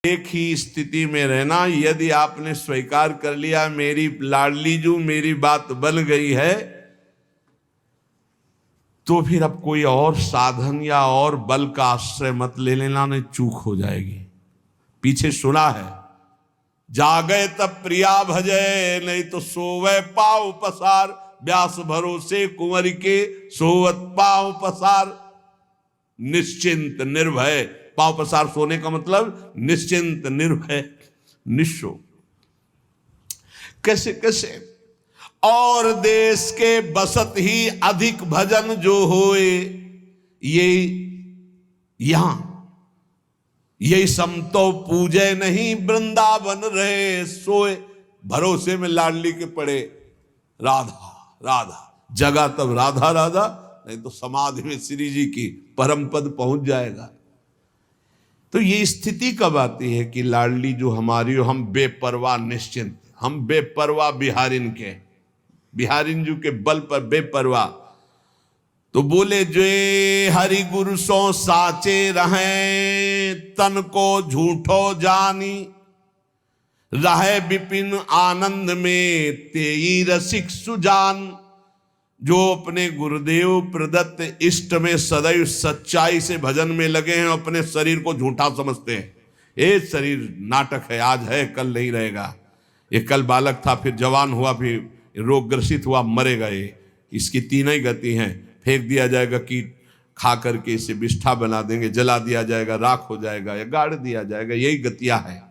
एक ही स्थिति में रहना। यदि आपने स्वीकार कर लिया मेरी लाडली जू मेरी बात बन गई है, तो फिर अब कोई और साधन या और बल का आश्रय मत ले लेना, नहीं चूक हो जाएगी। पीछे सुना है, जागे तब प्रिया भजे, नहीं तो सोवे पाव पसार। व्यास भरोसे कुंवर के सोवत पाव पसार। निश्चिंत निर्भय, पाव पसार सोने का मतलब निश्चिंत निर्भय निश्चो। कैसे कैसे? और देश के बसत ही अधिक भजन जो होए, ये यहां यही समतो पूजे नहीं वृंदावन रहे सोए। भरोसे में लाडली के पड़े राधा राधा, जगा तब राधा राधा, नहीं तो समाधि में श्री जी की परम पद पहुंच जाएगा। तो ये स्थिति कब आती है कि लाडली जो हमारी हो, हम बेपरवाह निश्चिंत, हम बेपरवाह बिहारिन के, बिहारिन जी के बल पर बेपरवाह। तो बोले जो हरि गुरु सो साचे रहे, तन को झूठो जानी। रहे विपिन आनंद में तेई रसिक सुजान। जो अपने गुरुदेव प्रदत्त इष्ट में सदैव सच्चाई से भजन में लगे हैं, अपने शरीर को झूठा समझते हैं। ये शरीर नाटक है, आज है कल नहीं रहेगा। ये कल बालक था, फिर जवान हुआ, फिर रोग ग्रसित हुआ, मरेगा। ये इसकी तीन ही गति हैं, फेंक दिया जाएगा, कीट खा करके इसे बिष्ठा बना देंगे, जला दिया जाएगा, राख हो जाएगा, या गाड़ दिया जाएगा। यही गतियां हैं।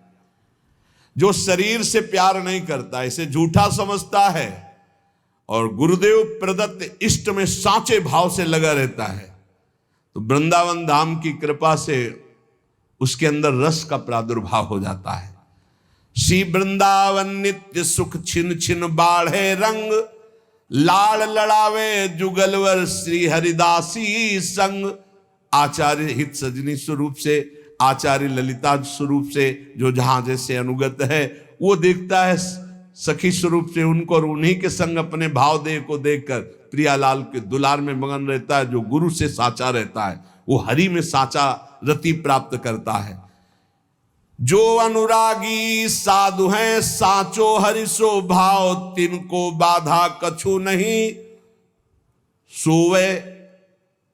जो शरीर से प्यार नहीं करता, इसे झूठा समझता है, और गुरुदेव प्रदत्त इष्ट में साचे भाव से लगा रहता है, तो वृंदावन धाम की कृपा से उसके अंदर रस का प्रादुर्भाव हो जाता है। श्री वृंदावन नित्य सुख छिन छिन बाढ़े रंग। लाड़ लड़ावे जुगलवर श्री हरिदासी संग। आचार्य हित सजनी स्वरूप से, आचार्य ललिता स्वरूप से जो जहां जैसे अनुगत है, वो देखता है सखी स्वरूप से उनको, और उन्हीं के संग अपने भाव देह को देखकर प्रियालाल के दुलार में मगन रहता है। जो गुरु से साचा रहता है, वो हरि में साचा रति प्राप्त करता है। जो अनुरागी साधु हैं साचो हरिसो भाव। तिनको बाधा कछु नहीं, सोवे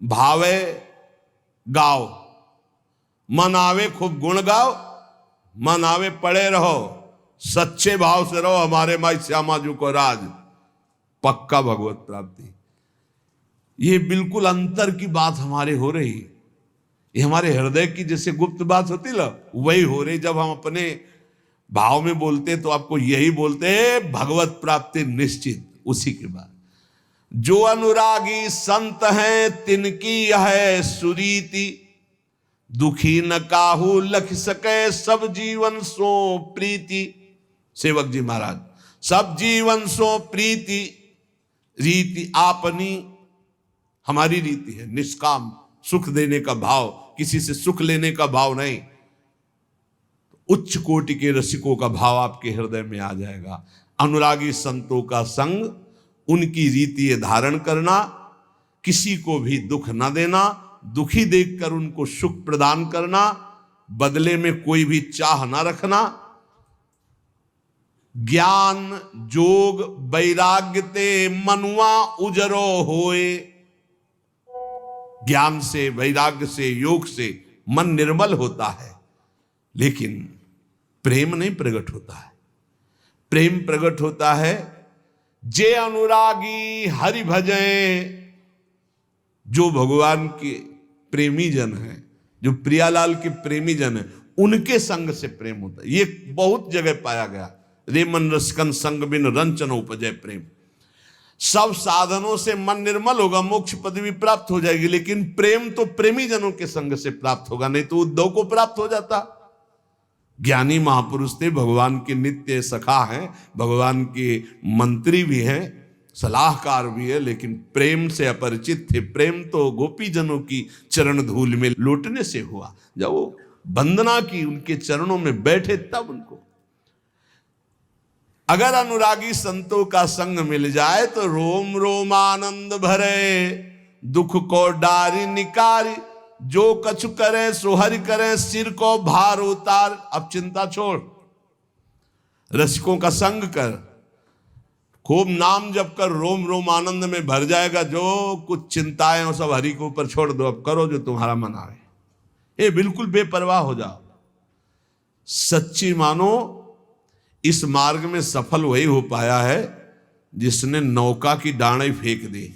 भावे गाओ। मन आवे खूब गुण गाओ, मन आवे पड़े रहो, सच्चे भाव से रहो। हमारे माई श्यामा जी को राज, पक्का भगवत प्राप्ति। ये बिल्कुल अंतर की बात हमारे हो रही। ये हमारे हृदय की जैसे गुप्त बात होती ना, वही हो रही। जब हम अपने भाव में बोलते तो आपको यही बोलते हैं, भगवत प्राप्ति निश्चित। उसी के बाद जो अनुरागी संत हैं तिनकी है सुरीति। दुखी न काहू लख सके सब जीवन सो प्रीति। सेवक जी महाराज, सब जीवन सो प्रीति। रीति आपनी, हमारी रीति है निष्काम, सुख देने का भाव, किसी से सुख लेने का भाव नहीं। उच्च कोटि के रसिकों का भाव आपके हृदय में आ जाएगा। अनुरागी संतों का संग, उनकी रीति धारण करना, किसी को भी दुख न देना, दुखी देखकर उनको सुख प्रदान करना, बदले में कोई भी चाह न रखना। ज्ञान जोग वैराग्य ते मनुआ उजरो होए। ज्ञान से, वैराग्य से, योग से मन निर्मल होता है, लेकिन प्रेम नहीं प्रकट होता है। प्रेम प्रकट होता है जे अनुरागी हरि भजें। जो भगवान के प्रेमी जन हैं, जो प्रियालाल के प्रेमी जन हैं, उनके संग से प्रेम होता है। ये बहुत जगह पाया गया। रे मन रसकन संग बिन रंचन उपजय प्रेम। सब साधनों से मन निर्मल होगा, मोक्ष पदवी प्राप्त हो जाएगी, लेकिन प्रेम तो प्रेमी जनों के संग से प्राप्त होगा, नहीं तो उद्धव को प्राप्त हो जाता। ज्ञानी महापुरुष थे, भगवान के नित्य सखा हैं, भगवान के मंत्री भी हैं, सलाहकार भी है, लेकिन प्रेम से अपरिचित थे। प्रेम तो गोपी जनों की चरण धूल में लौटने से हुआ। जब वो वंदना की, उनके चरणों में बैठे, तब उनको। अगर अनुरागी संतों का संग मिल जाए तो रोम रोम आनंद भरे। दुख को डारी निकारी, जो कछु करे सो हरि करे, सिर को भार उतार। अब चिंता छोड़, रसिकों का संग कर, खूब नाम जप कर, रोम रोम आनंद में भर जाएगा। जो कुछ चिंताएं वो सब हरि के ऊपर छोड़ दो, अब करो जो तुम्हारा मन आए। ये बिल्कुल बेपरवाह हो जाओ। सच्ची मानो इस मार्ग में सफल वही हो पाया है जिसने नौका की डांडी फेंक दी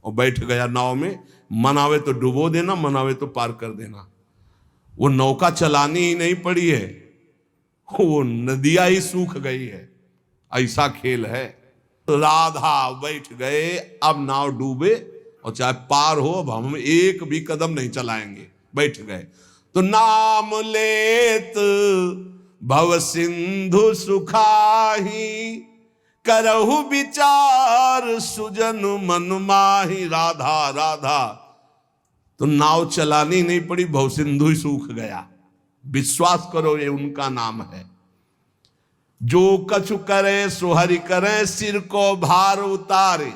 और बैठ गया नाव में। मनावे तो डुबो देना, मनावे तो पार कर देना। वो नौका चलानी ही नहीं पड़ी है, वो नदियां ही सूख गई है। ऐसा खेल है। राधा बैठ गए, अब नाव डूबे और चाहे पार हो, अब हम एक भी कदम नहीं चलाएंगे। बैठ गए तो नाम लेत भव सिंधु सुखाही, करहु विचार सुजन मन माही। राधा राधा तो नाव चलानी नहीं पड़ी, भव सिंधु ही सूख गया। विश्वास करो ये उनका नाम है। जो कछु करे सो हरि करे, सिर को भार उतारे।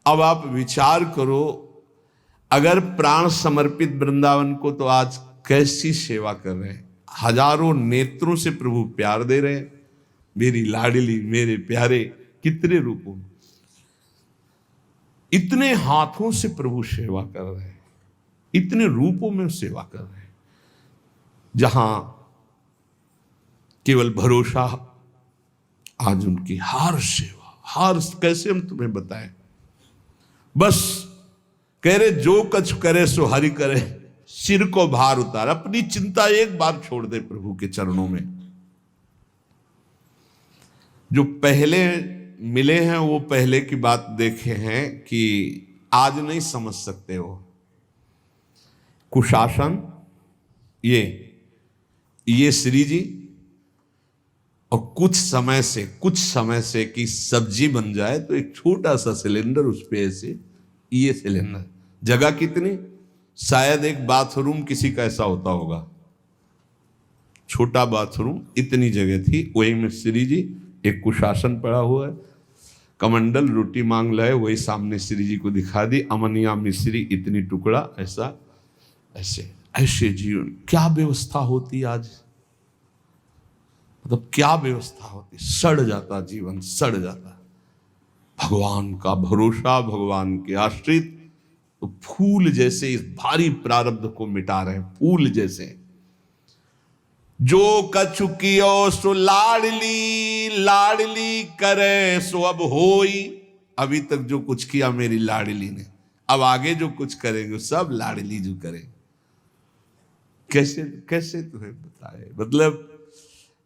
अब आप विचार करो, अगर प्राण समर्पित वृंदावन को तो आज कैसी सेवा कर रहे हैं। हजारों नेत्रों से प्रभु प्यार दे रहे हैं। मेरी लाडली, मेरे प्यारे, कितने रूपों में, इतने हाथों से प्रभु सेवा कर रहे हैं, इतने रूपों में सेवा कर रहे हैं। जहां केवल भरोसा, आज उनकी हर सेवा, हर, कैसे हम तुम्हें बताएं। बस कह रहे जो कछ करे सो हरि करे, सिर को भार उतार। अपनी चिंता एक बार छोड़ दे प्रभु के चरणों में। जो पहले मिले हैं वो पहले की बात देखे हैं कि आज नहीं समझ सकते हो। कुशासन, ये श्री जी, और कुछ समय से कि सब्जी बन जाए तो एक छोटा सा सिलेंडर, उस पे ऐसे ये सिलेंडर, जगह कितनी, शायद एक बाथरूम किसी का ऐसा होता होगा, छोटा बाथरूम, इतनी जगह थी। वही में श्री जी, एक कुशासन पड़ा हुआ है, कमंडल, रोटी मांग लाए, वही सामने श्री जी को दिखा दी। अमनिया मिश्री इतनी टुकड़ा, ऐसा ऐसे जीवन। क्या व्यवस्था होती आज, मतलब क्या व्यवस्था होती। सड़ जाता जीवन, सड़ जाता। भगवान का भरोसा, भगवान के आश्रित तो फूल जैसे इस भारी प्रारब्ध को मिटा रहे हैं, फूल जैसे। जो कछु कियो सो लाडली, लाडली करे सो अब होई। अभी तक जो कुछ किया मेरी लाडली ने, अब आगे जो कुछ करेंगे सब लाडली जो करें। कैसे तुम्हें बताए, मतलब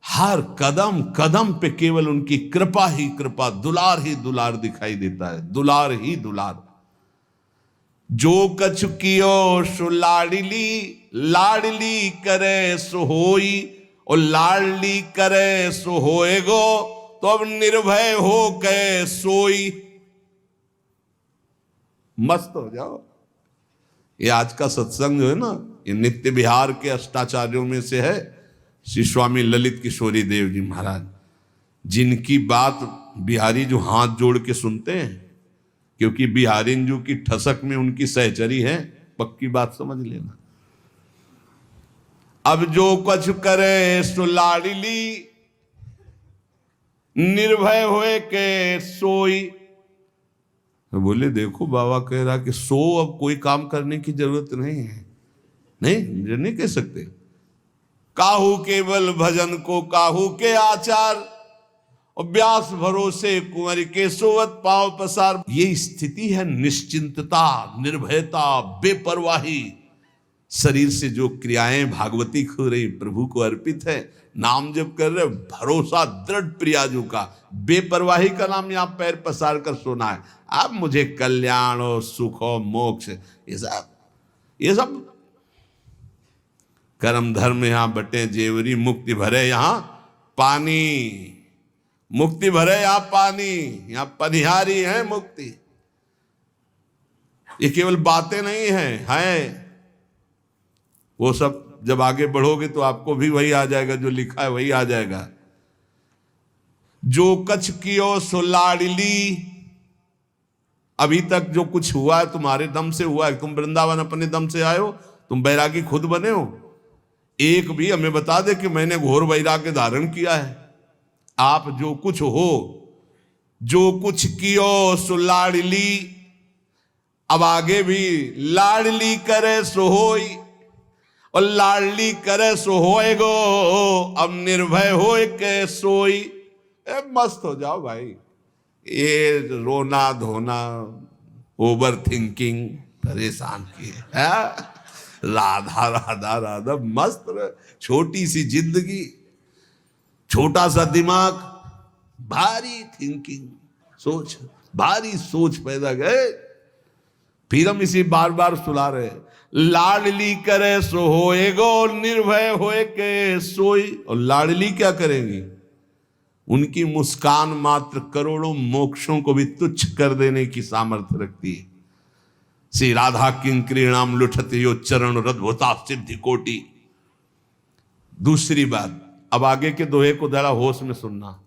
हर कदम कदम पे केवल उनकी कृपा ही कृपा, दुलार ही दुलार दिखाई देता है, दुलार ही दुलार। जो कछु कियो सो लाडली, लाडली करे सो होई, और लाडली करे सो होएगो, तो अब निर्भय हो के सोई। मस्त हो जाओ। ये आज का सत्संग जो है ना, ये नित्य बिहार के अष्टाचार्यों में से है श्री स्वामी ललित किशोरी देव जी महाराज, जिनकी बात बिहारी जो हाथ जोड़ के सुनते हैं, क्योंकि बिहारी जो की ठसक में उनकी सहचरी है, पक्की बात समझ लेना। अब जो कुछ करे सो लाडली, निर्भय होए के सोई। बोले देखो बाबा कह रहा कि सो, अब कोई काम करने की जरूरत नहीं है। नहीं कह सकते। काहू केवल भजन को काहू के आचार, और व्यास भरोसे कुंवर के सोवत पांव पसार। ये स्थिति है निश्चिंतता, निर्भयता, बेपरवाही। शरीर से जो क्रियाएं भागवती खो रही प्रभु को अर्पित है, नाम जप कर रहे, भरोसा दृढ़ प्रियाजू का, बेपरवाही का नाम यहां पैर पसार कर सोना है। अब मुझे कल्याण हो, सुख हो, मोक्ष, ये सब कर्म धर्म यहां बटे जेवरी, मुक्ति भरे यहां पानी, मुक्ति भरे यहां पानी, यहां पनिहारी है मुक्ति। ये केवल बातें नहीं हैं। वो सब जब आगे बढ़ोगे तो आपको भी वही आ जाएगा, जो लिखा है वही आ जाएगा। जो कछ कियो सो लाडली, अभी तक जो कुछ हुआ है तुम्हारे दम से हुआ है। तुम वृंदावन अपने दम से आए हो, तुम बैरागी खुद बने हो। एक भी हमें बता दे कि मैंने घोर वैराग्य धारण किया है। आप जो कुछ हो, जो कुछ कियो सो लाडली, अब आगे भी लाडली करे सो होई, और लाडली करे सो होएगो, अब निर्भय होए के सोई। मस्त हो जाओ भाई। ये रोना धोना, ओवर थिंकिंग परेशान किए है। राधा राधा राधा, मस्त छोटी सी जिंदगी, छोटा सा दिमाग, भारी थिंकिंग, सोच, भारी सोच पैदा गए। फिर हम इसी बार बार सुना रहे, लाडली करे सो होएगो, निर्भय होए के सोई। और लाडली क्या करेंगी? उनकी मुस्कान मात्र करोड़ों मोक्षों को भी तुच्छ कर देने की सामर्थ्य रखती है। श्री राधा किंक्रीणाम लुठते यो चरण रद्भुता सिद्धि कोटि। दूसरी बात, अब आगे के दोहे को जरा होश में सुनना।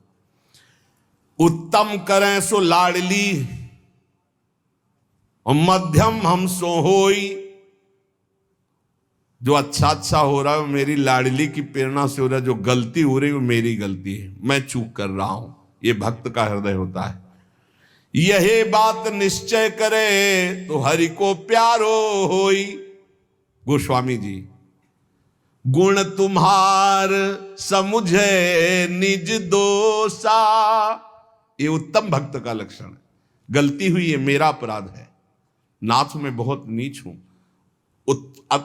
उत्तम करें सो लाडली, और मध्यम हम सो होई। जो अच्छा अच्छा हो रहा है वो मेरी लाडली की प्रेरणा से हो रहा है, जो गलती हो रही है वो मेरी गलती है, मैं चूक कर रहा हूं। ये भक्त का हृदय होता है। यही बात निश्चय करे तो हरि को प्यारो होई। गोस्वामी जी, गुण तुम्हार समुझे निज दोषा, ये उत्तम भक्त का लक्षण है। गलती हुई है, मेरा अपराध है, नाथ में बहुत नीच हूं,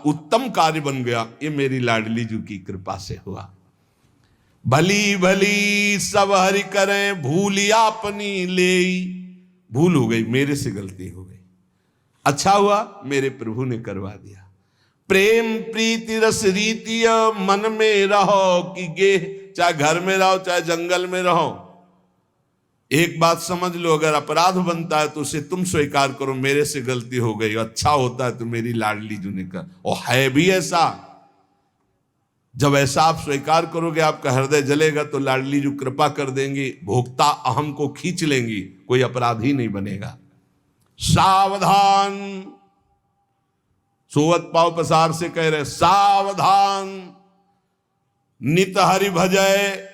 उत्तम कार्य बन गया, ये मेरी लाडली जी की कृपा से हुआ। भली भली सब हरि करें, भूलिया अपनी लेई। भूल हो गई, मेरे से गलती हो गई, अच्छा हुआ मेरे प्रभु ने करवा दिया। प्रेम प्रीति रस रीति मन में रहो कि गे, चाहे घर में रहो चाहे जंगल में रहो। एक बात समझ लो, अगर अपराध बनता है तो उसे तुम स्वीकार करो, मेरे से गलती हो गई। अच्छा होता है तो मेरी लाडली जी ने कर, और है भी ऐसा। जब ऐसा आप स्वीकार करोगे, आपका हृदय जलेगा तो लाडली जी कृपा कर देंगी, भोक्ता अहम को खींच लेंगी, कोई अपराधी नहीं बनेगा। सावधान, सोवत पाव पसार से कह रहे, सावधान नित हरि भजय,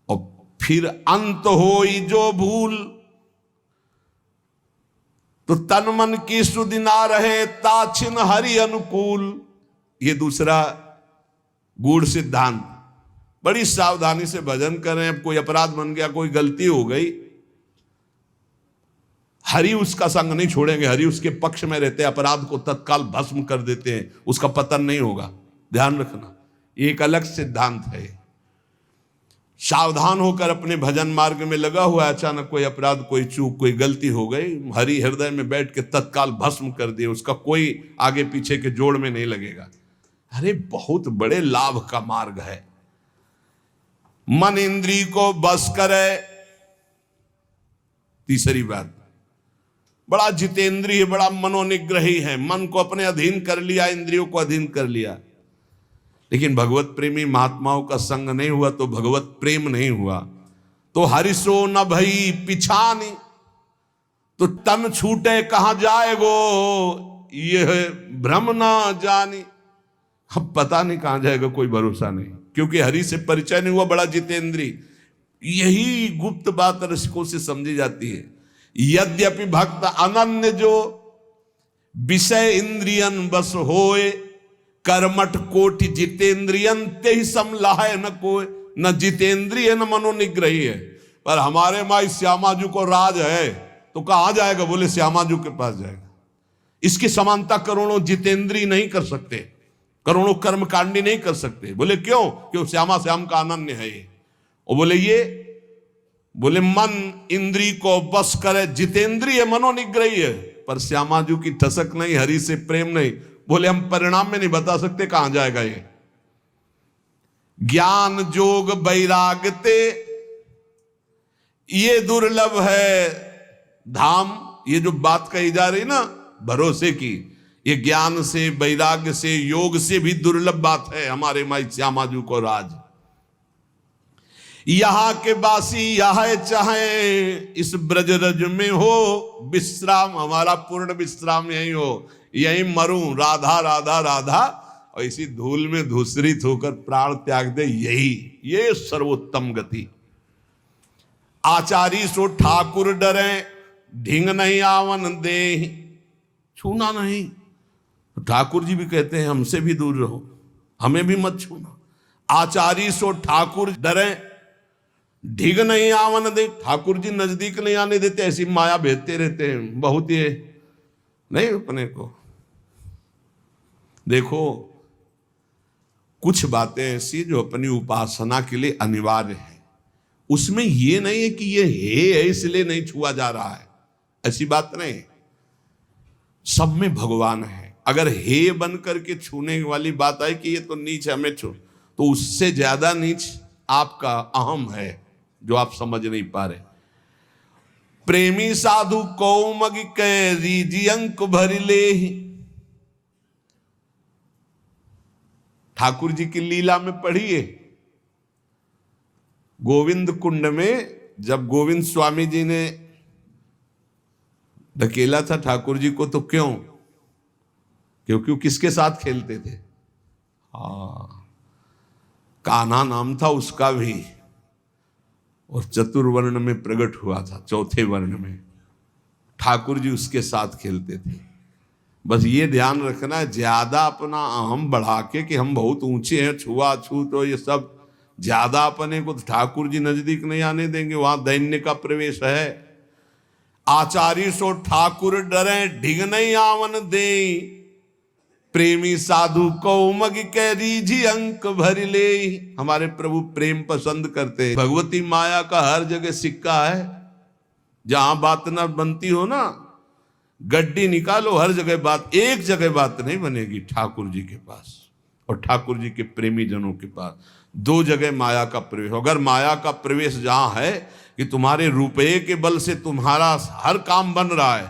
और फिर अंत होई जो भूल, तो तन मन की सुधि ना रहे, ताछिन हरि अनुकूल। ये दूसरा गूढ़ सिद्धांत। बड़ी सावधानी से भजन करें। अब कोई अपराध बन गया, कोई गलती हो गई, हरि उसका संग नहीं छोड़ेंगे, हरि उसके पक्ष में रहते हैं, अपराध को तत्काल भस्म कर देते हैं, उसका पतन नहीं होगा। ध्यान रखना, एक अलग सिद्धांत है। सावधान होकर अपने भजन मार्ग में लगा हुआ, अचानक कोई अपराध, कोई चूक, कोई गलती हो गई, हरि हृदय में बैठ के तत्काल भस्म कर दिए, उसका कोई आगे पीछे के जोड़ में नहीं लगेगा। अरे बहुत बड़े लाभ का मार्ग है। मन इंद्री को बस करे। तीसरी बात, बड़ा जितेंद्रिय है, बड़ा मनोनिग्रही है, मन को अपने अधीन कर लिया, इंद्रियों को अधीन कर लिया। लेकिन भगवत प्रेमी महात्माओं का संग नहीं हुआ तो भगवत प्रेम नहीं हुआ। तो हरिसो न भई पिछानी, तो तन छूटे कहां जाएगो, यह भ्रम ना जानी। अब पता नहीं कहां जाएगा, कोई भरोसा नहीं, क्योंकि हरि से परिचय नहीं हुआ। बड़ा जितेंद्री, यही गुप्त बात रसिकों से समझी जाती है। यद्यपि भक्त अनन्य जो विषय इंद्रियन बस होए, कर्मठ कोटि जितेंद्रियन ते ही समलाहे न कोय। न जितेंद्रिय न मनोनिग्रही है। पर हमारे माई श्यामाजू को राज है, तो कहां जाएगा? बोले श्यामाजू के पास जाएगा। इसकी समानता करोड़ों जितेंद्री नहीं कर सकते, करोड़ों कर्मकांडी नहीं कर सकते। बोले क्यों? क्यों? श्यामा श्याम का अनन्य है ये। और बोले ये, बोले मन इंद्री को बस करे, जितेंद्रिय मनोनिग्रही है, पर श्यामाजू की ठसक नहीं, हरि से प्रेम नहीं। बोले हम परिणाम में नहीं बता सकते कहां जाएगा ये। ज्ञान जोग वैरागते, ये दुर्लभ है धाम। ये जो बात कही जा रही ना भरोसे की, ये ज्ञान से, वैराग्य से, योग से भी दुर्लभ बात है हमारे माई श्यामाजू को राज। यहां के बासी यह चाहे इस ब्रज रज में हो विश्राम, हमारा पूर्ण विश्राम यही हो, यही मरूं राधा राधा राधा, और इसी धूल में धूसरित होकर प्राण त्याग दे, यही ये सर्वोत्तम गति। आचारी सो ठाकुर डरे ढिंग नहीं आवन दे, छूना नहीं। तो ठाकुर जी भी कहते हैं हमसे भी दूर रहो, हमें भी मत छूना। आचारी सो ठाकुर डरे ढिग नहीं आवन दे, ठाकुर जी नजदीक नहीं आने देते, ऐसी माया भेजते रहते हैं बहुत ये नहीं अपने को। देखो कुछ बातें ऐसी जो अपनी उपासना के लिए अनिवार्य है, उसमें ये नहीं है कि ये है इसलिए नहीं छुआ जा रहा है, ऐसी बात नहीं। सब में भगवान है। अगर हे बन करके छूने वाली बात आई कि ये तो नीच है हमें छू, तो उससे ज्यादा नीच आपका अहम है जो आप समझ नहीं पा रहे। प्रेमी साधु कौमग के रीजी अंक भर ले, ठाकुर जी की लीला में पढ़िए, गोविंद कुंड में जब गोविंद स्वामी जी ने धकेला था ठाकुर जी को, तो क्यों? क्योंकि वो किसके साथ खेलते थे? कान्हा नाम था उसका भी, और चतुर्वर्ण में प्रकट हुआ था, चौथे वर्ण में ठाकुर जी उसके साथ खेलते थे। बस ये ध्यान रखना है, ज्यादा अपना अहम बढ़ा के कि हम बहुत ऊंचे हैं, छुआ छू तो ये सब ज्यादा अपने को, तो ठाकुर जी नजदीक नहीं आने देंगे, वहां दैन्य का प्रवेश है। आचार्य सो ठाकुर डरे ढिग नहीं आवन दे, प्रेमी साधु कौमग के रीझी अंक भर ले। हमारे प्रभु प्रेम पसंद करते हैं। भगवती माया का हर जगह सिक्का है, जहां बात ना बनती हो ना, गड्डी निकालो, हर जगह बात, एक जगह बात नहीं बनेगी ठाकुर जी के पास और ठाकुर जी के प्रेमी जनों के पास। दो जगह माया का प्रवेश। अगर माया का प्रवेश जहां है कि तुम्हारे रुपये के बल से तुम्हारा हर काम बन रहा है,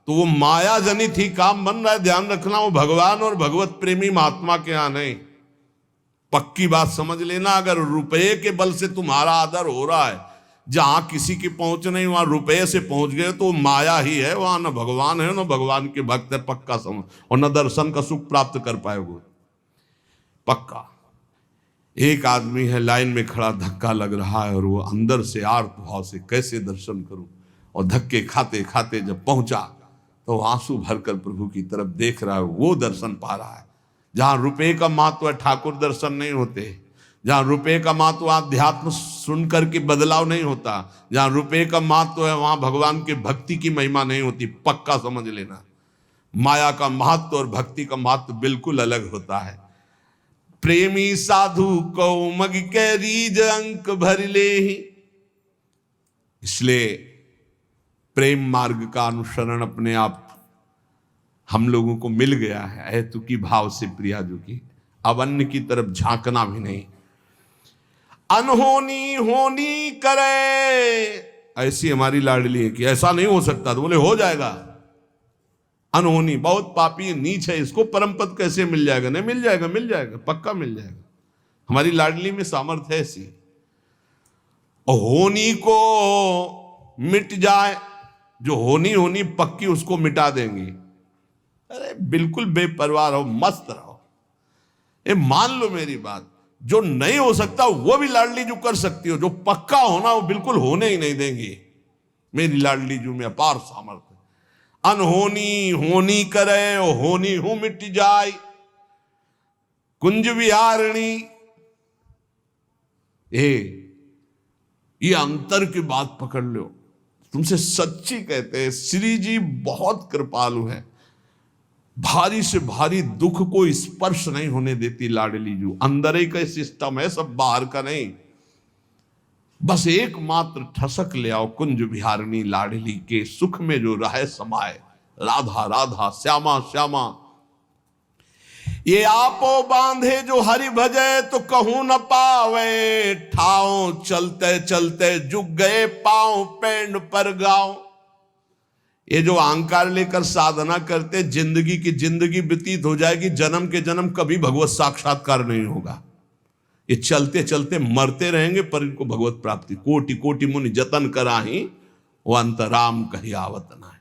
तो वो माया जनित ही काम बन रहा है। ध्यान रखना, वो भगवान और भगवत प्रेमी महात्मा के यहां नहीं। पक्की बात समझ लेना, अगर रुपये के बल से तुम्हारा आदर हो रहा है, जहां किसी की पहुंच नहीं वहां रुपये से पहुंच गए, तो माया ही है, वहां न भगवान है न भगवान के भक्त है, पक्का समझ, और न दर्शन का सुख प्राप्त कर पाएगो, पक्का। एक आदमी है लाइन में खड़ा, धक्का लग रहा है और वो अंदर से आर्त भाव से कैसे दर्शन करूं, और धक्के खाते खाते जब पहुंचा तो आंसू भरकर प्रभु की तरफ देख रहा है, वो दर्शन पा रहा है। जहां रुपये का महत्व है ठाकुर दर्शन नहीं होते, जहां रुपये का महत्व अध्यात्म सुन करके बदलाव नहीं होता, जहां रुपये का महत्व है वहां भगवान के भक्ति की महिमा नहीं होती, पक्का समझ लेना। माया का महत्व और भक्ति का महत्व बिल्कुल अलग होता है। प्रेमी साधु कौमग के रीज अंक भर ले, इसलिए प्रेम मार्ग का अनुसरण अपने आप हम लोगों को मिल गया है, हेतुकी भाव से प्रिया जो की, अब अन्य की तरफ झांकना भी नहीं। अनहोनी होनी करे, ऐसी हमारी लाडली है कि ऐसा नहीं हो सकता, तो बोले हो जाएगा। अनहोनी बहुत पापी नीच है, इसको परम पद कैसे मिल जाएगा? नहीं मिल जाएगा, मिल जाएगा, पक्का मिल जाएगा। हमारी लाडली में सामर्थ्य है ऐसी। और होनी को मिट जाए, जो होनी होनी पक्की उसको मिटा देंगी। अरे बिल्कुल बेपरवाह रहो, मस्त रहो। ये मान लो मेरी बात, जो नहीं हो सकता वो भी लाडली जो कर सकती हो, जो पक्का होना वो बिल्कुल होने ही नहीं देंगी। मेरी लाडली जो में अपार सामर्थ्य। अनहोनी होनी करे, होनी हो मिट जाए, कुंज विहारणी। ये अंतर की बात पकड़ लो, तुमसे सच्ची कहते हैं, श्री जी बहुत कृपालु है। भारी से भारी दुख को स्पर्श नहीं होने देती लाडली जू। अंदर ही का सिस्टम है, सब बाहर का नहीं। बस एकमात्र ठसक ले आओ, कुंज विहारिणी लाडली के सुख में जो रहे समाये, राधा राधा श्यामा श्यामा। ये आपो बांधे जो हरि भजे तो कहूं न पावे, ठाव चलते चलते जुग गए पांव पेंड पर गाँव। ये जो अहंकार लेकर साधना करते, जिंदगी की जिंदगी व्यतीत हो जाएगी, जन्म के जन्म कभी भगवत साक्षात्कार नहीं होगा। ये चलते चलते मरते रहेंगे पर इनको भगवत प्राप्ति कोटि कोटि मुनि जतन कराही वो अंतराम कही आवत नहीं।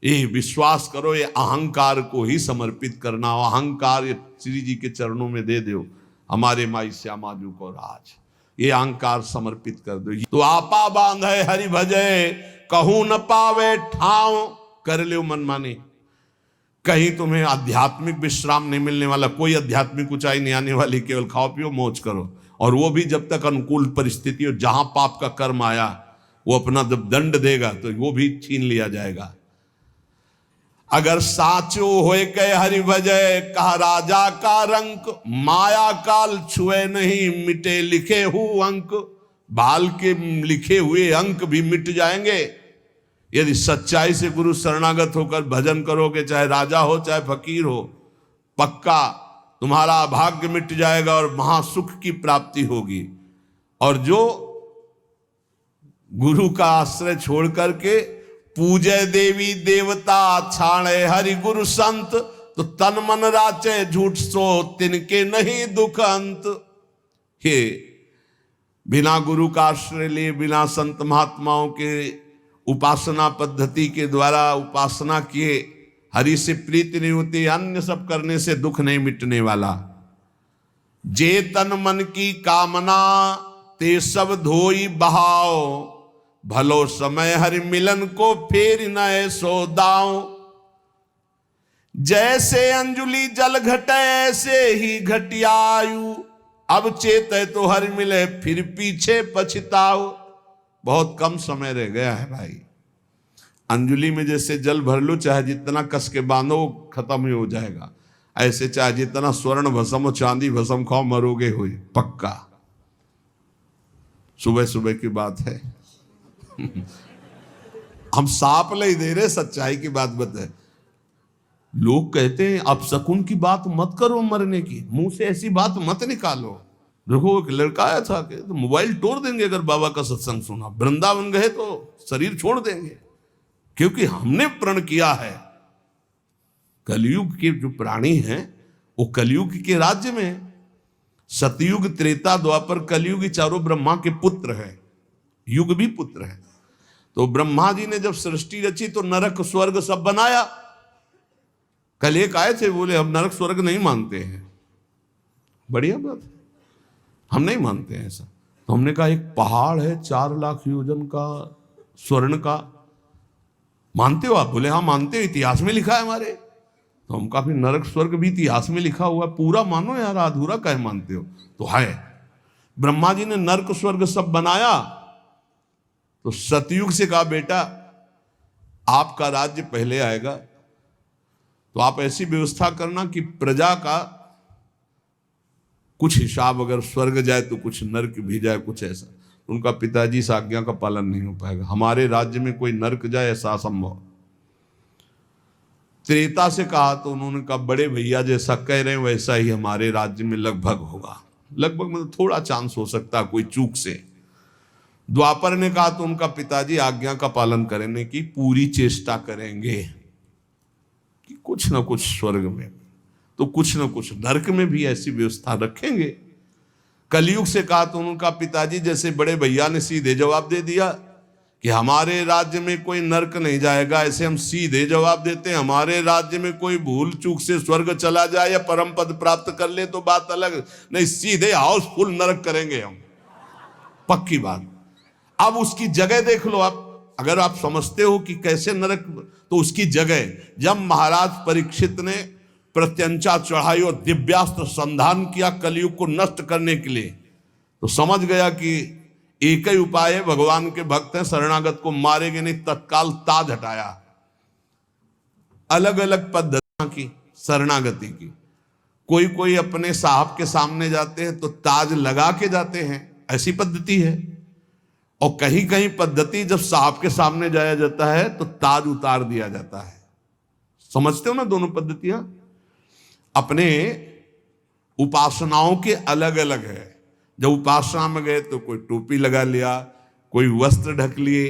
ये विश्वास करो, ये अहंकार को ही समर्पित करना। अहंकार ये श्री जी के चरणों में दे दो, हमारे माई श्यामा जी को राज, ये अहंकार समर्पित कर दो। तो आपा बांधे हरि भजय, कहूं न पावे ठाव, कर लो मनमानी। कहीं तुम्हें आध्यात्मिक विश्राम नहीं मिलने वाला, कोई आध्यात्मिक ऊंचाई नहीं आने वाली, केवल खाओ पियो मौज करो। और वो भी जब तक अनुकूल परिस्थिति हो, जहां पाप का कर्म आया वो अपना जब दंड देगा तो वो भी छीन लिया जाएगा। अगर साचो होए कह हरि भजय, कहा राजा का रंक, माया काल छुए नहीं, मिटे लिखे हु अंक। बाल के लिखे हुए अंक भी मिट जाएंगे यदि सच्चाई से गुरु शरणागत होकर भजन करोगे, चाहे राजा हो चाहे फकीर हो। पक्का तुम्हारा भाग्य मिट जाएगा और महासुख की प्राप्ति होगी। और जो गुरु का आश्रय छोड़ करके पूजे देवी देवता, छाणे हरि गुरु संत, तो तन मन राचे झूठ सो, तिनके नहीं दुख अंत। हे बिना गुरु का आश्रय लिए, बिना संत महात्माओं के उपासना पद्धति के द्वारा उपासना किए हरि से प्रीति नहीं होती, अन्य सब करने से दुख नहीं मिटने वाला। जे तन मन की कामना, ते सब धोई बहाओ, भलो समय हरि मिलन को फेर न सो दाओ। जैसे अंजुलि जल घटे, ऐसे ही घटियायु, अब चेते तो हरि मिले, फिर पीछे पछताओ। बहुत कम समय रह गया है भाई। अंजुलि में जैसे जल भर लो, चाहे जितना कस के बांधो खत्म ही हो जाएगा। ऐसे चाहे जितना स्वर्ण भस्म चांदी भस्म खाओ, मरोगे हुए पक्का। सुबह सुबह की बात है हम साप ले दे रहे, सच्चाई की बात बताए। लोग कहते हैं अब शकुन की बात मत करो, मरने की, मुंह से ऐसी बात मत निकालो। देखो एक लड़का आया था कि तो मोबाइल तोड़ देंगे अगर बाबा का सत्संग सुना, वृंदावन गए तो शरीर छोड़ देंगे, क्योंकि हमने प्रण किया है। कलयुग के जो प्राणी हैं वो कलयुग के राज्य में, सतयुग त्रेता द्वापर कलयुग चारों ब्रह्मा के पुत्र हैं, युग भी पुत्र हैं। तो ब्रह्मा जी ने जब सृष्टि रची तो नरक स्वर्ग सब बनाया। कल एक आए थे, बोले हम नरक स्वर्ग नहीं मानते हैं। बढ़िया बात, हम नहीं मानते हैं ऐसा। तो हमने कहा एक पहाड़ है 4 लाख योजन का स्वर्ण का, मानते हो आप? बोले हाँ मानते हो, इतिहास में लिखा है हमारे। तो हम कहा फिर नरक स्वर्ग भी इतिहास में लिखा हुआ है, पूरा मानो यार, अधूरा कहे मानते हो? तो है, ब्रह्मा जी ने नरक स्वर्ग सब बनाया। तो सतयुग से कहा बेटा आपका राज्य पहले आएगा, तो आप ऐसी व्यवस्था करना कि प्रजा का कुछ हिसाब, अगर स्वर्ग जाए तो कुछ नरक भी जाए, कुछ ऐसा। उनका पिताजी इस आज्ञा का पालन नहीं हो पाएगा, हमारे राज्य में कोई नरक जाए ऐसा असंभव। त्रेता से कहा तो उन्होंने कहा बड़े भैया जैसा कह रहे हैं वैसा ही हमारे राज्य में लगभग होगा, लगभग मतलब थोड़ा चांस हो सकता है कोई चूक से। द्वापर ने कहा तो उनका पिताजी आज्ञा का पालन करने की पूरी चेष्टा करेंगे कि कुछ ना कुछ स्वर्ग में तो कुछ ना कुछ नरक में भी ऐसी व्यवस्था रखेंगे। कलयुग से कहा तो उनका पिताजी जैसे बड़े भैया ने सीधे जवाब दे दिया कि हमारे राज्य में कोई नरक नहीं जाएगा, ऐसे हम सीधे जवाब देते हैं। हमारे राज्य में कोई भूल चूक से स्वर्ग चला जाए या परम पद प्राप्त कर ले तो बात अलग, नहीं सीधे हाउसफुल नरक करेंगे हम, पक्की बात। अब उसकी जगह देख लो आप, अगर आप समझते हो कि कैसे नरक, तो उसकी जगह जब महाराज परीक्षित ने प्रत्यंचा चढ़ाई और दिव्यास्त्र संधान किया कलयुग को नष्ट करने के लिए, तो समझ गया कि एक ही उपाय है, भगवान के भक्त हैं, शरणागत को मारेंगे नहीं, तत्काल ताज हटाया। अलग अलग पद्धतियां की शरणागति की, कोई कोई अपने साहब के सामने जाते हैं तो ताज लगा के जाते हैं, ऐसी पद्धति है। और कहीं कहीं पद्धति जब साहब के सामने जाया जाता है तो ताज उतार दिया जाता है। समझते हो ना दोनों पद्धतियां? अपने उपासनाओं के अलग अलग है। जब उपासना में गए तो कोई टोपी लगा लिया, कोई वस्त्र ढक लिए,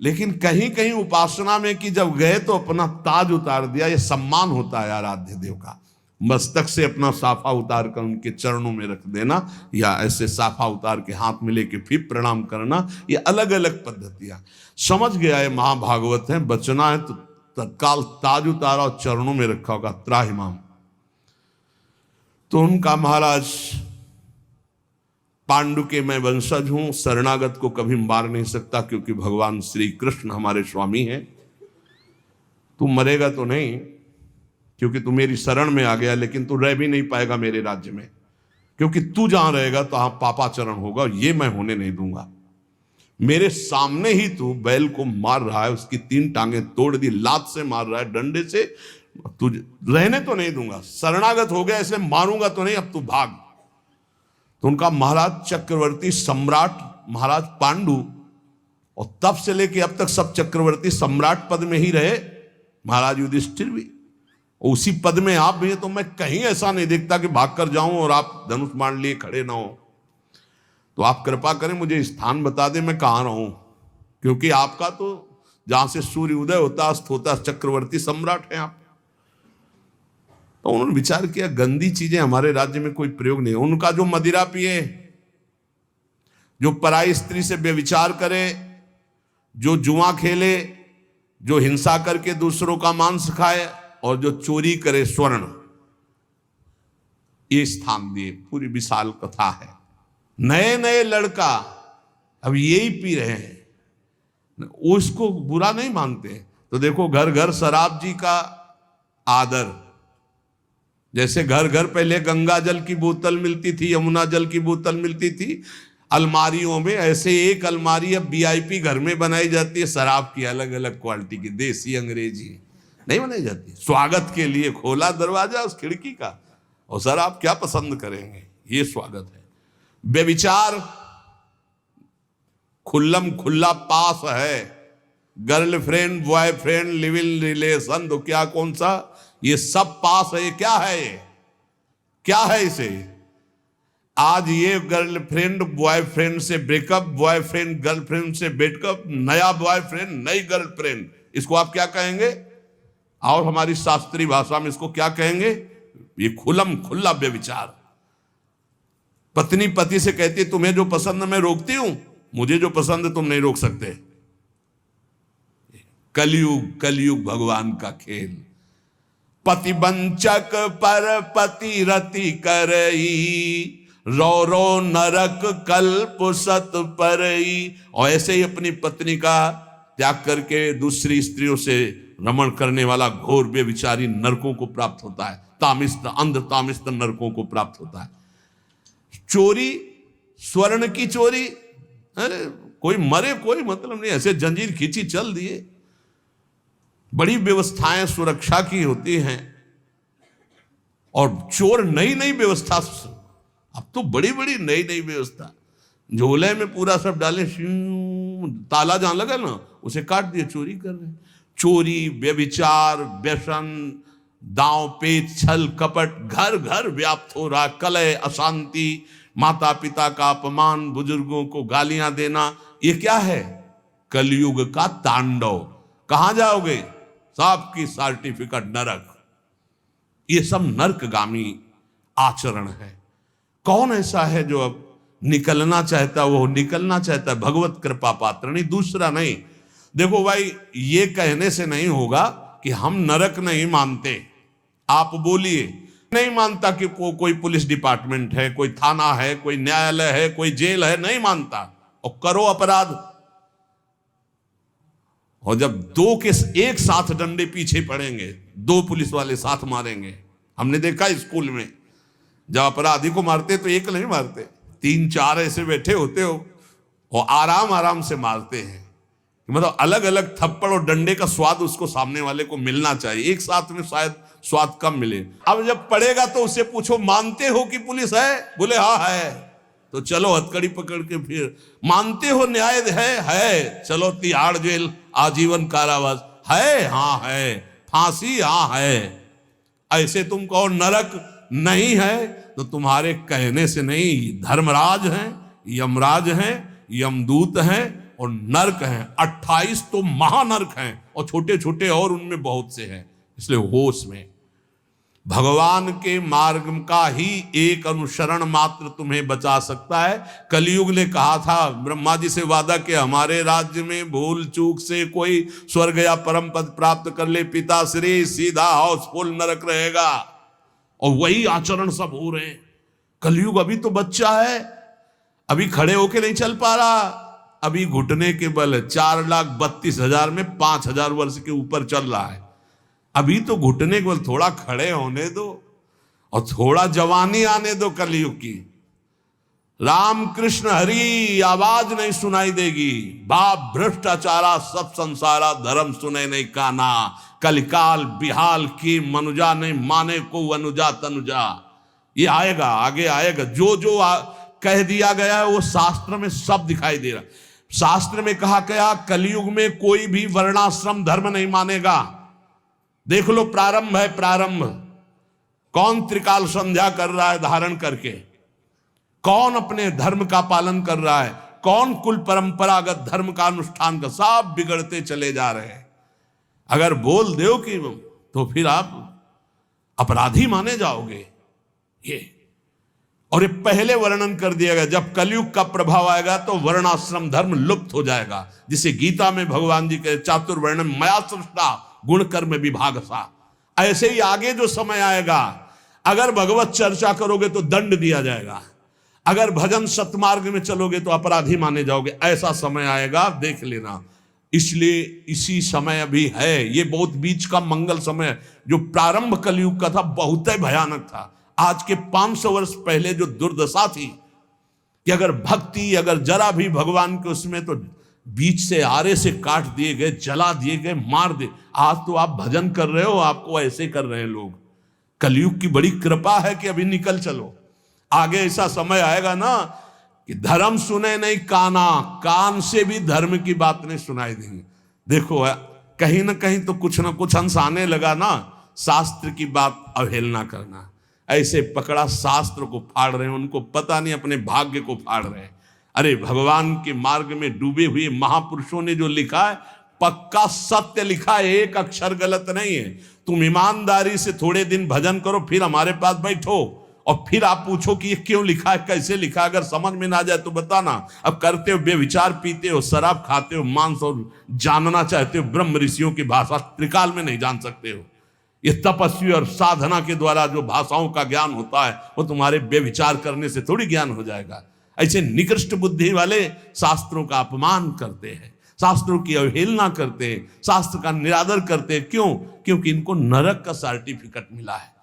लेकिन कहीं कहीं उपासना में कि जब गए तो अपना ताज उतार दिया। ये सम्मान होता है आराध्य देव का, मस्तक से अपना साफा उतार कर उनके चरणों में रख देना, या ऐसे साफा उतार के हाथ में लेके फिर प्रणाम करना, ये अलग अलग पद्धतियां। समझ गया ये महाभागवत है, बचना है तो तत्काल ताज उतारा और चरणों में रखा होगा त्राहिमाम। तो उनका महाराज पांडु के मैं वंशज हूं, शरणागत को कभी मार नहीं सकता, क्योंकि भगवान श्री कृष्ण हमारे स्वामी हैं। तू मरेगा तो नहीं, क्योंकि तू मेरी शरण में आ गया, लेकिन तू रह भी नहीं पाएगा मेरे राज्य में, क्योंकि तू जहां रहेगा तो वहां पापाचरण होगा, ये मैं होने नहीं दूंगा। मेरे सामने ही तू बैल को मार रहा है, उसकी 3 टांगे तोड़ दी, लात से मार रहा है, डंडे से, तू रहने तो नहीं दूंगा। शरणागत हो गया इसलिए मारूंगा तो नहीं, अब तू भाग। तो उनका महाराज चक्रवर्ती सम्राट महाराज पांडु, और तब से लेके अब तक सब चक्रवर्ती सम्राट पद में ही रहे, महाराज युधिष्ठिर भी उसी पद में आप भी हैं। तो मैं कहीं ऐसा नहीं देखता कि भाग कर जाऊं और आप धनुष बाण लिए खड़े ना हो। तो आप कृपा करें, मुझे स्थान बता दें मैं कहाँ रहूं, क्योंकि आपका तो जहां से सूर्य उदय होता अस्त होता चक्रवर्ती सम्राट हैं आप। तो उन्होंने विचार किया गंदी चीजें हमारे राज्य में कोई प्रयोग नहीं। उनका जो मदिरा पिए, जो पराई स्त्री से व्यभिचार करे, जो जुआ खेले, जो हिंसा करके दूसरों का मांस खाए, और जो चोरी करे स्वर्ण, ये स्थान दिए। पूरी विशाल कथा है। नए नए लड़का अब यही पी रहे हैं, उसको बुरा नहीं मानते। तो देखो घर घर शराब जी का आदर, जैसे घर घर पहले गंगा जल की बोतल मिलती थी, यमुना जल की बोतल मिलती थी अलमारियों में, ऐसे एक अलमारी अब वीआईपी घर में बनाई जाती है शराब की, अलग अलग क्वालिटी की, देसी अंग्रेजी नहीं बनाई जाती। स्वागत के लिए खोला दरवाजा उस खिड़की का, और सर आप क्या पसंद करेंगे, ये स्वागत है। व्यभिचार खुल्लम खुल्ला पास है, girlfriend boyfriend live in relation, तो क्या कौन सा, ये सब पास है। ये क्या है, ये क्या है इसे? आज ये गर्लफ्रेंड बॉयफ्रेंड से ब्रेकअप, बॉयफ्रेंड गर्लफ्रेंड से ब्रेकअप, नया बॉयफ्रेंड नई गर्लफ्रेंड, इसको आप क्या कहेंगे? और हमारी शास्त्रीय भाषा में इसको क्या कहेंगे? ये खुल्लम खुल्ला व्यभिचार। पत्नी पति से कहती है तुम्हें जो पसंद है मैं रोकती हूं, मुझे जो पसंद है तुम नहीं रोक सकते। कलयुग कलयुग भगवान का खेल। पति वंचक पर पति रति करई, रो रो नरक कल्प सत परई। और ऐसे ही अपनी पत्नी का त्याग करके दूसरी स्त्रियों से रमण करने वाला घोर व्यभिचारी नरकों को प्राप्त होता है, तामिस्त अंध तामिस्त नरकों को प्राप्त होता है। चोरी, स्वर्ण की चोरी, अरे कोई मरे कोई मतलब नहीं, ऐसे जंजीर खींची चल दिए। बड़ी व्यवस्थाएं सुरक्षा की होती हैं, और चोर नई नई व्यवस्था, अब तो बड़ी बड़ी नई नई व्यवस्था, झोले में पूरा सब डाले, ताला जहां लगा ना उसे काट दिए, चोरी कर रहे। चोरी, व्यभिचार, व्यसन, दांव पेच, छल कपट घर घर व्याप्त हो रहा। कलह, अशांति, माता पिता का अपमान, बुजुर्गों को गालियां देना, ये क्या है? कलयुग का तांडव। कहां जाओगे? साहब की सर्टिफिकेट नरक। ये सब नरकगामी आचरण है। कौन ऐसा है जो अब निकलना चाहता है? वो निकलना चाहता है भगवत कृपा पात्र, नहीं दूसरा नहीं। देखो भाई, ये कहने से नहीं होगा कि हम नरक नहीं मानते। आप बोलिए नहीं मानता कि कोई पुलिस डिपार्टमेंट है, कोई थाना है, कोई न्यायालय है, कोई जेल है, नहीं मानता, और करो अपराध। और जब दो के एक साथ डंडे पीछे पड़ेंगे, 2 पुलिस वाले साथ मारेंगे, हमने देखा स्कूल में जब अपराधी को मारते तो एक नहीं मारते, 3-4 ऐसे बैठे होते हो और आराम आराम से मारते हैं। मतलब अलग अलग थप्पड़ और डंडे का स्वाद उसको सामने वाले को मिलना चाहिए, एक साथ में शायद स्वाद कम मिले। अब जब पड़ेगा तो उससे पूछो मानते हो कि पुलिस है? बोले हाँ है, तो चलो हथकड़ी पकड़ के फिर मानते हो न्याय है, चलो तिहाड़ जेल, आजीवन कारावास है, हाँ है, फांसी हाँ है। ऐसे तुम कहो नरक नहीं है, तो तुम्हारे कहने से नहीं, धर्मराज हैं, यमराज हैं, यमदूत हैं और नरक हैं। 28 तो महानरक हैं और छोटे छोटे और उनमें बहुत से हैं, इसलिए होश में। भगवान के मार्ग का ही एक अनुसरण मात्र तुम्हें बचा सकता है। कलयुग ने कहा था, ब्रह्मा जी से वादा कि हमारे राज्य में भूल चूक से कोई स्वर्ग या परम पद प्राप्त कर ले, पिताश्री सीधा हाउसफुल नरक रहेगा। और वही आचरण सब हो रहे हैं। कलयुग अभी तो बच्चा है, अभी खड़े होके नहीं चल पा रहा, अभी घुटने के बल 4,32,000 में 5,000 वर्ष के ऊपर चल रहा है। अभी तो घुटने के बल, थोड़ा खड़े होने दो और थोड़ा जवानी आने दो कलयुग की। राम कृष्ण हरि आवाज नहीं सुनाई देगी। बाप भ्रष्टाचारा सब संसारा, धर्म सुने नहीं काना, कलिकाल बिहाल की मनुजा नहीं माने को अनुजा तनुजा। ये आएगा, आगे आएगा। जो जो कह दिया गया है वो शास्त्र में सब दिखाई दे रहा। शास्त्र में कहा गया कलयुग में कोई भी वर्णाश्रम धर्म नहीं मानेगा। देख लो, प्रारंभ है, प्रारंभ। कौन त्रिकाल संध्या कर रहा है धारण करके, कौन अपने धर्म का पालन कर रहा है, कौन कुल परंपरागत धर्म का अनुष्ठान का, सब बिगड़ते चले जा रहे हैं। अगर बोल दो कि तो फिर आप अपराधी माने जाओगे। ये और ये पहले वर्णन कर दिया गया, जब कलयुग का प्रभाव आएगा तो वर्णाश्रम धर्म लुप्त हो जाएगा। जिसे गीता में भगवान जी के चातुर्वर्ण्यम मया सृष्टा गुण कर्म विभाग सा। ऐसे ही आगे जो समय आएगा, अगर भगवत चर्चा करोगे तो दंड दिया जाएगा, अगर भजन सतमार्ग में चलोगे तो अपराधी माने जाओगे। ऐसा समय आएगा, देख लेना। इसलिए इसी समय अभी है, ये बहुत बीच का मंगल समय, जो प्रारंभ कलयुग का था बहुत ही भयानक था। आज के 500 वर्ष पहले जो दुर्दशा थी कि अगर भक्ति, अगर जरा भी भगवान के उसमें, तो बीच से आरे से काट दिए गए, जला दिए गए, मार दे। आज तो आप भजन कर रहे हो, आपको ऐसे कर रहे हैं लोग। कलयुग की बड़ी कृपा है कि अभी निकल चलो। आगे ऐसा समय आएगा ना कि धर्म सुने नहीं काना, कान से भी धर्म की बात नहीं सुनाई देंगी। देखो कहीं ना कहीं तो कुछ ना कुछ अंश आने लगा ना, शास्त्र की बात अवहेलना करना। ऐसे पकड़ा शास्त्र को फाड़ रहे हैं, उनको पता नहीं अपने भाग्य को फाड़ रहे हैं। अरे भगवान के मार्ग में डूबे हुए महापुरुषों ने जो लिखा है पक्का सत्य लिखा है, एक अक्षर गलत नहीं है। तुम ईमानदारी से थोड़े दिन भजन करो, फिर हमारे पास बैठो और फिर आप पूछो कि ये क्यों लिखा है, कैसे लिखा है। अगर समझ में ना जाए तो बताना। अब करते हो बेविचार, पीते हो शराब, खाते हो मांस और जानना चाहते हो ब्रह्म ऋषियों की भाषा, त्रिकाल में नहीं जान सकते हो। ये तपस्वी और साधना के द्वारा जो भाषाओं का ज्ञान होता है वो तुम्हारे बेविचार करने से थोड़ी ज्ञान हो जाएगा। ऐसे निकृष्ट बुद्धि वाले शास्त्रों का अपमान करते हैं, शास्त्रों की अवहेलना करते हैं, शास्त्र का निरादर करते हैं। क्यों? क्योंकि इनको नरक का सर्टिफिकेट मिला है।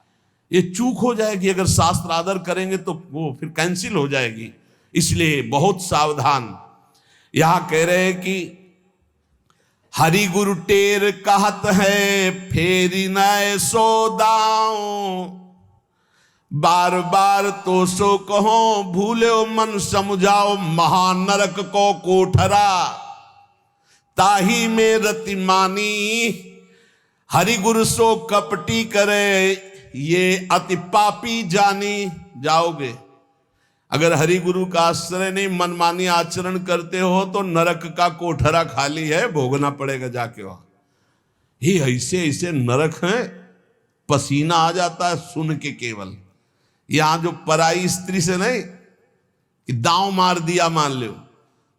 ये चूक हो जाएगी, अगर शास्त्र आदर करेंगे तो वो फिर कैंसिल हो जाएगी। इसलिए बहुत सावधान। यहां कह रहे हैं कि हरि गुरु टेर कहत है फेरी नए सो दाऊं, बार बार तो सो कहो भूले मन समझाओ, महानरक को कोठरा ताही में रति मानी, हरि गुरु सो कपटी करे ये अति पापी जानी। जाओगे अगर हरि गुरु का आश्रय नहीं, मनमानी आचरण करते हो तो नरक का कोठरा खाली है, भोगना पड़ेगा जाके वहां। ही ऐसे ऐसे नरक हैं, पसीना आ जाता है सुन के। केवल यहां जो पराई स्त्री से नहीं कि दांव मार दिया मान लो,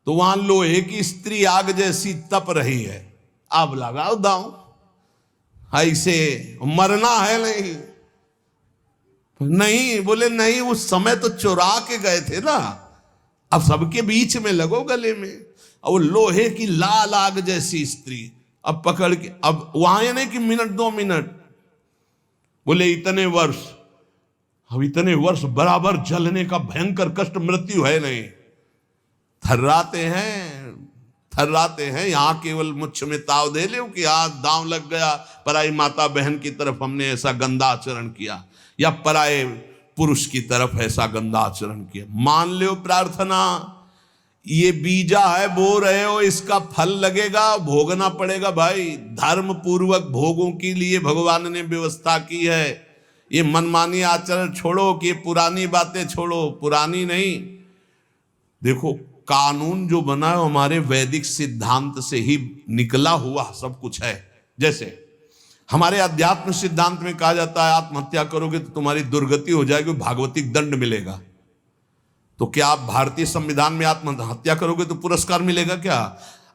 तो वहां लोहे की स्त्री आग जैसी तप रही है, अब लगाओ दांव। ऐसे मरना है नहीं, नहीं बोले नहीं, उस समय तो चुरा के गए थे ना, अब सबके बीच में लगो गले में। और वो लोहे की लाल आग जैसी स्त्री अब पकड़ के, अब वहां नहीं कि मिनट 2 मिनट, बोले इतने वर्ष, अब इतने वर्ष बराबर जलने का भयंकर कष्ट, मृत्यु है नहीं। थर्राते हैं। यहां केवल मुझ में ताव दे लो कि आज दांव लग गया, पराई माता बहन की तरफ हमने ऐसा गंदा आचरण किया, या पराये पुरुष की तरफ ऐसा गंदा आचरण किया। मान लो प्रार्थना, ये बीजा है, बो रहे हो, इसका फल लगेगा, भोगना पड़ेगा भाई। धर्म पूर्वक भोगों के लिए भगवान ने व्यवस्था की है। ये मनमानी आचरण छोड़ो, कि पुरानी बातें छोड़ो, पुरानी नहीं। देखो कानून जो बना है हमारे वैदिक सिद्धांत से ही निकला हुआ सब कुछ है। जैसे हमारे अध्यात्म सिद्धांत में कहा जाता है आत्महत्या करोगे तो तुम्हारी दुर्गति हो जाएगी, भागवतिक दंड मिलेगा। तो क्या आप भारतीय संविधान में आत्महत्या करोगे तो पुरस्कार मिलेगा क्या?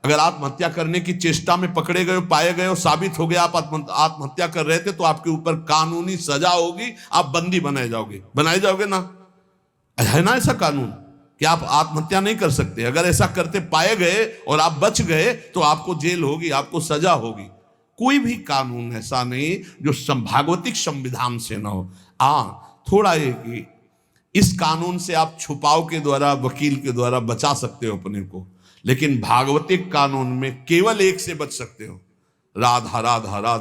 अगर आत्महत्या करने की चेष्टा में पकड़े गए, पाए गए और साबित हो गया आप आत्महत्या कर रहे थे, तो आपके ऊपर कानूनी सजा होगी, आप बंदी बनाए जाओगे ना। है ना ऐसा कानून कि आप आत्महत्या नहीं कर सकते। अगर ऐसा करते पाए गए और आप बच गए तो आपको जेल होगी, आपको सजा होगी। कोई भी कानून ऐसा नहीं जो भागवतिक संविधान से ना हो। थोड़ा कि इस कानून से आप छुपाव के द्वारा, वकील के द्वारा बचा सकते हो अपने को, लेकिन भागवतिक कानून में केवल एक से बच सकते हो, राधा राधा राधा।